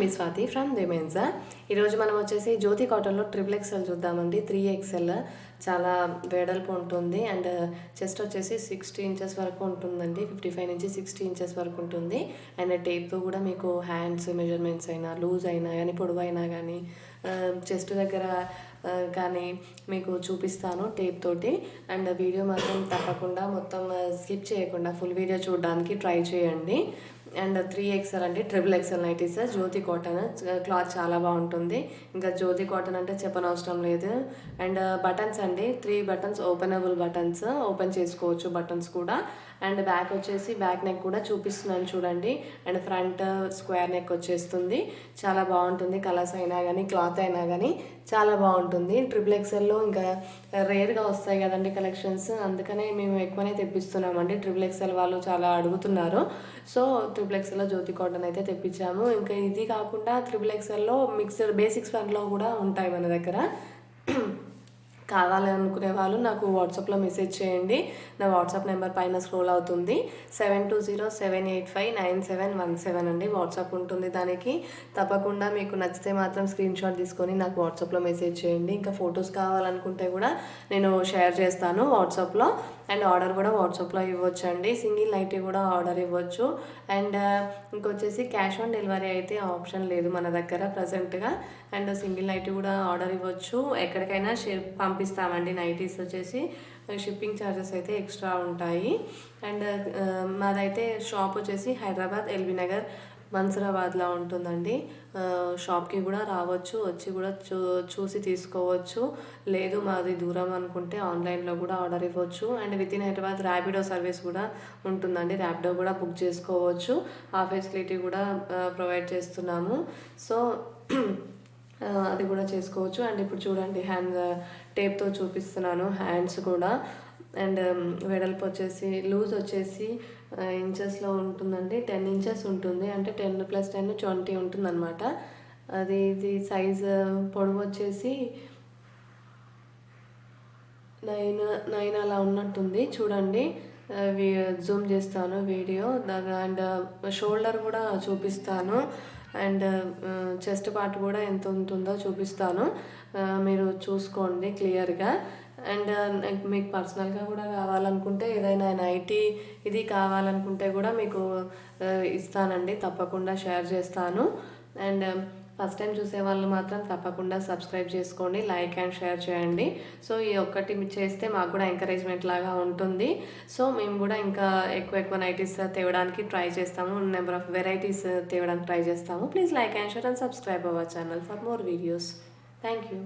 మీ Swathi from దిమెన్సా. ఈరోజు మనం వచ్చేసి జ్యోతి కాటన్లో ట్రిపుల్ ఎక్స్ఎల్ చూద్దామండి. 3XL చాలా వెడల్పు ఉంటుంది అండ్ చెస్ట్ వచ్చేసి 60 ఇంచెస్ వరకు ఉంటుందండి. 55 నుంచి 60 ఇంచెస్ వరకు ఉంటుంది. అండ్ టేప్తో కూడా మీకు హ్యాండ్స్ మెజర్మెంట్స్ అయినా లూజ్ అయినా కానీ పొడవు అయినా కానీ చెస్ట్ దగ్గర కానీ మీకు చూపిస్తాను టేప్ తోటి. అండ్ వీడియో మాత్రం తప్పకుండా మొత్తం స్కిప్ చేయకుండా ఫుల్ వీడియో చూడడానికి ట్రై చేయండి. అండ్ 3XL అంటే ట్రిపుల్ ఎక్స్ఎల్ నైటీస్ జ్యోతి కాటన్ క్లాత్ చాలా బాగుంటుంది. ఇంకా జ్యోతి కాటన్ అంటే చెప్పనవసరం లేదు. అండ్ బటన్స్ అండి, 3 బటన్స్ ఓపెనబుల్ బటన్స్, ఓపెన్ చేసుకోవచ్చు బటన్స్ కూడా. అండ్ బ్యాక్ వచ్చేసి బ్యాక్ నెక్ కూడా చూపిస్తున్నాను చూడండి. అండ్ ఫ్రంట్ స్క్వేర్ నెక్ వచ్చేస్తుంది. చాలా బాగుంటుంది. కలర్స్ అయినా కానీ క్లాత్ అయినా కానీ చాలా బాగుంటుంది. ట్రిపుల్ ఎక్స్ఎల్లో ఇంకా రేర్గా వస్తాయి కదండి కలెక్షన్స్, అందుకనే మేము ఎక్కువనే తెప్పిస్తున్నామండి. ట్రిపుల్ ఎక్స్ఎల్ వాళ్ళు చాలా అడుగుతున్నారు. సో ట్రిపుల్ ఎక్స్ఎల్లో జ్యోతి కాటన్ అయితే తెప్పించాము. ఇంకా ఇది కాకుండా ట్రిపుల్ ఎక్స్ఎల్లో మిక్స్డ్ బేసిక్స్ వన్లో కూడా ఉంటాయి మన దగ్గర. కావాలనుకునే వాళ్ళు నాకు వాట్సాప్లో మెసేజ్ చేయండి. నా వాట్సాప్ నెంబర్ పైన స్క్రోల్ అవుతుంది. 7207859717 అండి వాట్సాప్ ఉంటుంది. దానికి తప్పకుండా మీకు నచ్చితే మాత్రం స్క్రీన్ షాట్ తీసుకొని నాకు వాట్సాప్లో మెసేజ్ చేయండి. ఇంకా ఫొటోస్ కావాలనుకుంటే కూడా నేను షేర్ చేస్తాను వాట్సాప్లో. అండ్ ఆర్డర్ కూడా వాట్సాప్లో ఇవ్వచ్చు అండి. సింగిల్ నైటీ కూడా ఆర్డర్ ఇవ్వచ్చు. అండ్ ఇంకొచ్చేసి క్యాష్ ఆన్ డెలివరీ అయితే ఆప్షన్ లేదు మన దగ్గర ప్రజెంట్గా. అండ్ సింగిల్ నైటీ కూడా ఆర్డర్ ఇవ్వచ్చు. ఎక్కడికైనా పంపిస్తామండి. నైటీస్ వచ్చేసి షిప్పింగ్ ఛార్జెస్ అయితే ఎక్స్ట్రా ఉంటాయి. అండ్ మాదైతే షాప్ వచ్చేసి హైదరాబాద్ ఎల్బీ నగర్ మన్సూరాబాద్లో ఉంటుందండి. షాప్కి కూడా రావచ్చు, వచ్చి కూడా చూసి తీసుకోవచ్చు. లేదు మాది దూరం అనుకుంటే ఆన్లైన్లో కూడా ఆర్డర్ ఇవ్వచ్చు. And with in Hyderabad Rapido service కూడా ఉంటుందండి. ర్యాపిడో కూడా బుక్ చేసుకోవచ్చు. ఆ ఫెసిలిటీ కూడా ప్రొవైడ్ చేస్తున్నాము. సో అది కూడా చేసుకోవచ్చు. అండ్ ఇప్పుడు చూడండి హ్యాండ్ టేప్తో చూపిస్తున్నాను హ్యాండ్స్ కూడా. అండ్ వెడల్పు వచ్చేసి లూజ్ వచ్చేసి ఇంచెస్లో ఉంటుందండి. 10 ఇంచెస్ ఉంటుంది. అంటే 10 + 10 20 ఉంటుంది అనమాట. ఇది సైజ్ పొడవు వచ్చేసి 9 అలా ఉన్నట్టుంది చూడండి. జూమ్ చేస్తాను వీడియో. అండ్ షోల్డర్ కూడా చూపిస్తాను. అండ్ చెస్ట్ పార్ట్ కూడా ఎంత ఉంటుందో చూపిస్తాను, మీరు చూసుకోండి క్లియర్గా. అండ్ మీకు పర్సనల్గా కూడా కావాలనుకుంటే ఏదైనా నైటీ ఇది కావాలనుకుంటే కూడా మీకు ఇస్తానండి, తప్పకుండా షేర్ చేస్తాను. అండ్ ఫస్ట్ టైం చూసే వాళ్ళు మాత్రం తప్పకుండా సబ్స్క్రైబ్ చేసుకోండి, లైక్ అండ్ షేర్ చేయండి. సో ఈ ఒక్కటి చేస్తే మాకు కూడా ఎంకరేజ్మెంట్ లాగా ఉంటుంది. సో మేము కూడా ఇంకా ఎక్కువ నైటీస్ తేవడానికి ట్రై చేస్తాము. నెంబర్ ఆఫ్ వెరైటీస్ తేవడానికి ట్రై చేస్తాము. Please like and share and subscribe our channel for more videos. Thank you.